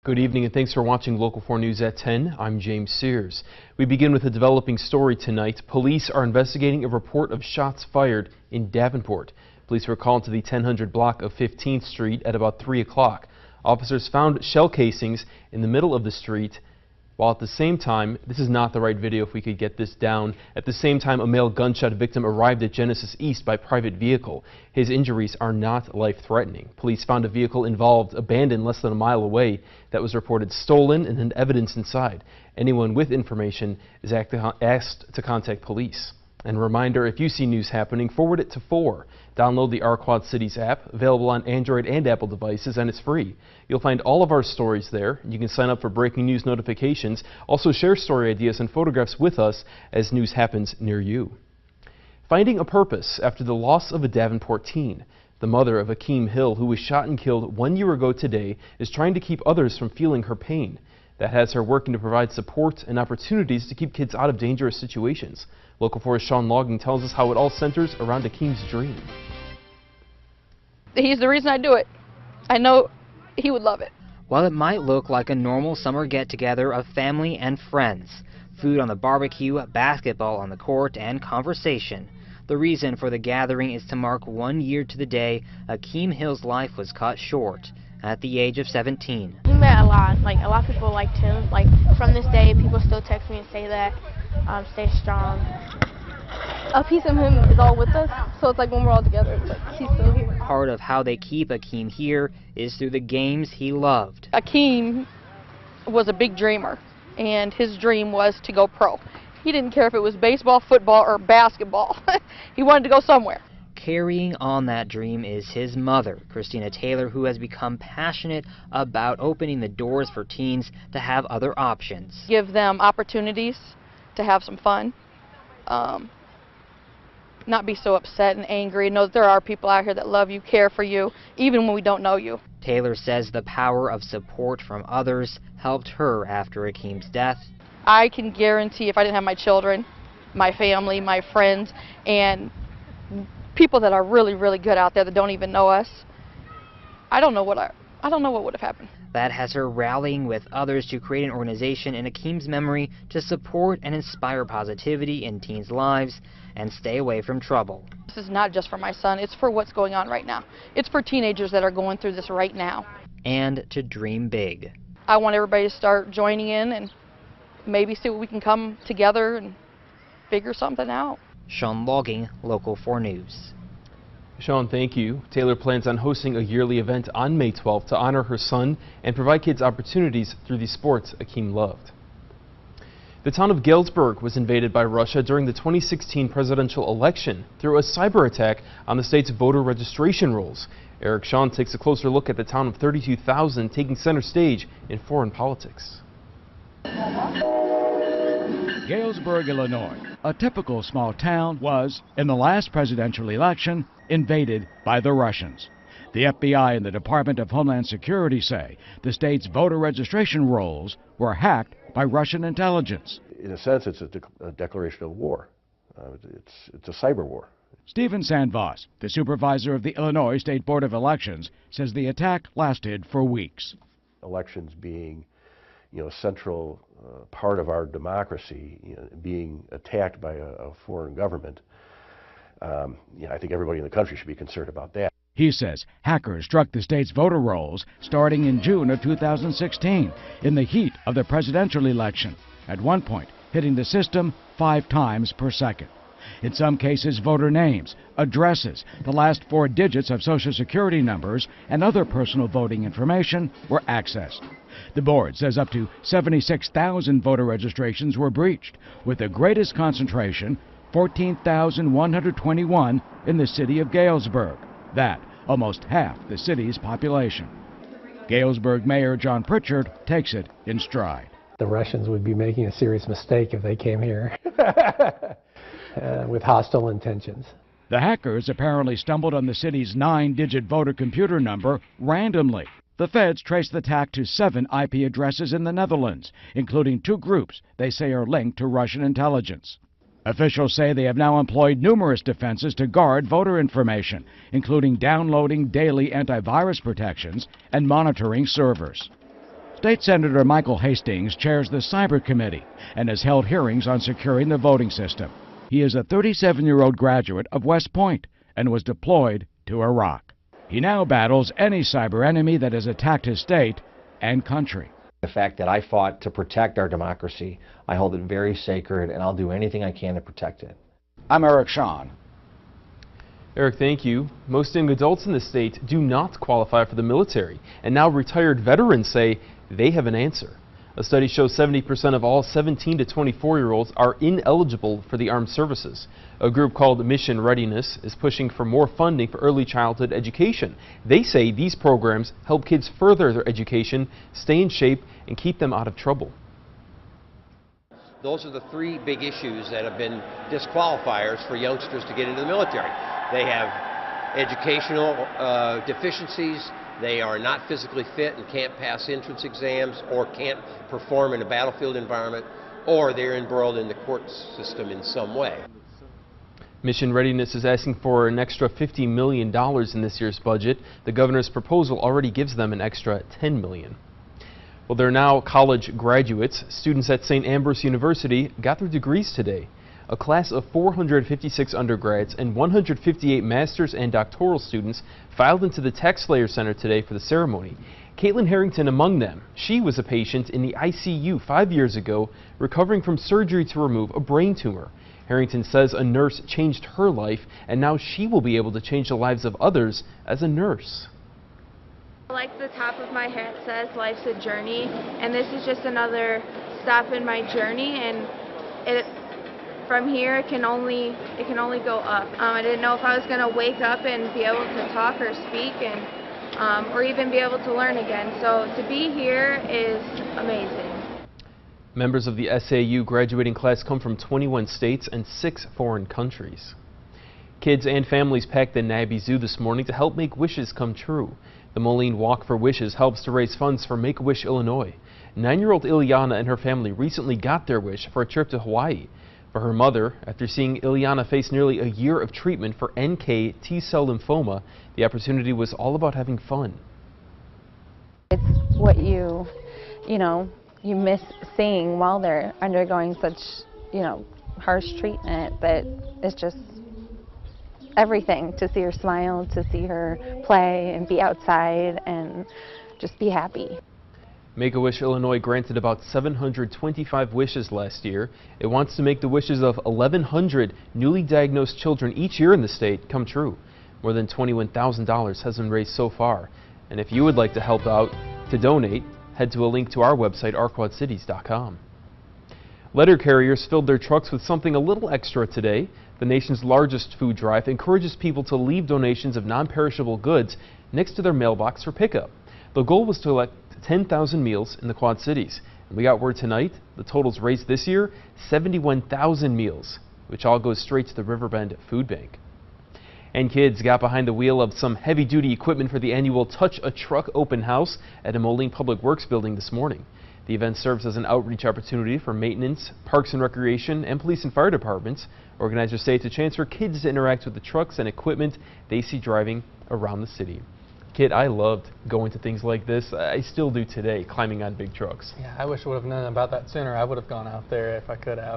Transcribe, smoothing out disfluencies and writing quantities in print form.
Good evening and thanks for watching Local 4 News at 10. I'm James Sears. We begin with a developing story tonight. Police are investigating a report of shots fired in Davenport. Police were called to the 1000 block of 15th Street at about 3 o'clock. Officers found shell casings in the middle of the street, while at the same time, this is not the right video if we could get this down, at the same time a male gunshot victim arrived at Genesis East by private vehicle. His injuries are not life-threatening. Police found a vehicle involved abandoned less than a mile away that was reported stolen and had evidence inside. Anyone with information is asked to contact police. And a reminder, if you see news happening, forward it to 4. Download the Our Quad Cities app, available on Android and Apple devices, and it's free. You'll find all of our stories there. You can sign up for breaking news notifications. Also share story ideas and photographs with us as news happens near you. Finding a purpose after the loss of a Davenport teen. The mother of Akeem Hill, who was shot and killed 1 year ago today, is trying to keep others from feeling her pain. That has her working to provide support and opportunities to keep kids out of dangerous situations. Local 4's Sean Logging tells us how it all centers around Akeem's dream. He's the reason I do it. I know he would love it. While it might look like a normal summer get-together of family and friends, food on the barbecue, basketball on the court, and conversation, the reason for the gathering is to mark 1 year to the day Akeem Hill's life was cut short at the age of 17. He met a lot of people liked him. From this day, people still text me and say that, stay strong. A piece of him is all with us, so it's like when we're all together, it's like he's still here. Part of how they keep Akeem here is through the games he loved. Akeem was a big dreamer, and his dream was to go pro. He didn't care if it was baseball, football, or basketball. He wanted to go somewhere. Carrying on that dream is his mother, Christina Taylor, who has become passionate about opening the doors for teens to have other options. Give them opportunities to have some fun, not be so upset and angry. Know that there are people out here that love you, care for you, even when we don't know you. Taylor says the power of support from others helped her after Akeem's death. I can guarantee if I didn't have my children, my family, my friends, and people that are really, really good out there that don't even know us, I don't know what would have happened. That has her rallying with others to create an organization in Akeem's memory to support and inspire positivity in teens' lives and stay away from trouble. This is not just for my son, it's for what's going on right now. It's for teenagers that are going through this right now. And to dream big. I want everybody to start joining in and maybe see what we can come together and figure something out. Sean Logging, Local 4 News. Sean, thank you. Taylor plans on hosting a yearly event on May 12th to honor her son and provide kids opportunities through the sports Akeem loved. The town of Galesburg was invaded by Russia during the 2016 presidential election through a cyber attack on the state's voter registration rolls. Eric Sean takes a closer look at the town of 32,000 taking center stage in foreign politics. Galesburg, Illinois, a typical small town, was, in the last presidential election, invaded by the Russians. The FBI and the Department of Homeland Security say the state's voter registration rolls were hacked by Russian intelligence. In a sense, it's a declaration of war. It's a cyber war. Stephen Sandvoss, the supervisor of the Illinois State Board of Elections, says the attack lasted for weeks. Elections being, a central part of our democracy, being attacked by a foreign government, I think everybody in the country should be concerned about that. He says hackers struck the state's voter rolls starting in June of 2016 in the heat of the presidential election, at one point hitting the system 5 times per second. In some cases, voter names, addresses, the last 4 digits of Social Security numbers, and other personal voting information were accessed. The board says up to 76,000 voter registrations were breached, with the greatest concentration, 14,121, in the city of Galesburg. That, almost half the city's population. Galesburg Mayor John Pritchard takes it in stride. The Russians would be making a serious mistake if they came here with hostile intentions. The hackers apparently stumbled on the city's 9-digit voter computer number randomly. The feds traced the attack to 7 IP addresses in the Netherlands, including 2 groups they say are linked to Russian intelligence. Officials say they have now employed numerous defenses to guard voter information, including downloading daily antivirus protections and monitoring servers. State Senator Michael Hastings chairs the Cyber Committee and has held hearings on securing the voting system. He is a 37-year-old graduate of West Point and was deployed to Iraq. He now battles any cyber enemy that has attacked his state and country. The fact that I fought to protect our democracy, I hold it very sacred, and I'll do anything I can to protect it. I'm Eric Shawn. Eric, thank you. Most young adults in the state do not qualify for the military, and now retired veterans say they have an answer. A study shows 70% of all 17 to 24-year-olds are ineligible for the armed services. A group called Mission Readiness is pushing for more funding for early childhood education. They say these programs help kids further their education, stay in shape, and keep them out of trouble. Those are the three big issues that have been disqualifiers for youngsters to get into the military. They have educational deficiencies, they are not physically fit and can't pass entrance exams or can't perform in a battlefield environment, or they're embroiled in the court system in some way. Mission Readiness is asking for an extra $50 million in this year's budget. The governor's proposal already gives them an extra $10 million. Well, they're now college graduates. Students at St. Ambrose University got their degrees today. A class of 456 undergrads and 158 master's and doctoral students filed into the Tax Slayer Center today for the ceremony. Caitlin Harrington among them. She was a patient in the ICU 5 years ago, recovering from surgery to remove a brain tumor. Harrington says a nurse changed her life, and now she will be able to change the lives of others as a nurse. Like the top of my hat says, life's a journey, and this is just another stop in my journey, and from here it can only go up. I didn't know if I was going to wake up and be able to talk or speak, and or even be able to learn again. So to be here is amazing. Members of the SAU graduating class come from 21 states and 6 foreign countries. Kids and families packed the Nabby Zoo this morning to help make wishes come true. The Moline Walk for Wishes helps to raise funds for Make-A-Wish Illinois. 9-year-old Ileana and her family recently got their wish for a trip to Hawaii. For her mother, after seeing Ileana face nearly a year of treatment for NK T-cell lymphoma, the opportunity was all about having fun. It's what you miss seeing while they're undergoing such, harsh treatment, that it's just everything to see her smile, to see her play and be outside and just be happy. Make-A-Wish Illinois granted about 725 wishes last year. It wants to make the wishes of 1,100 newly diagnosed children each year in the state come true. More than $21,000 has been raised so far. And if you would like to help out, to donate, head to a link to our website, ourquadcities.com. Letter carriers filled their trucks with something a little extra today. The nation's largest food drive encourages people to leave donations of non-perishable goods next to their mailbox for pickup. The goal was to collect 10,000 meals in the Quad Cities. And we got word tonight, the totals raised this year, 71,000 meals, which all goes straight to the Riverbend Food Bank. And kids got behind the wheel of some heavy-duty equipment for the annual Touch a Truck open house at a Moline Public Works building this morning. The event serves as an outreach opportunity for maintenance, parks and recreation, and police and fire departments. Organizers say it's a chance for kids to interact with the trucks and equipment they see driving around the city. Kid, I loved going to things like this. I still do today, climbing on big trucks. Yeah, I wish I would have known about that sooner. I would have gone out there if I could have.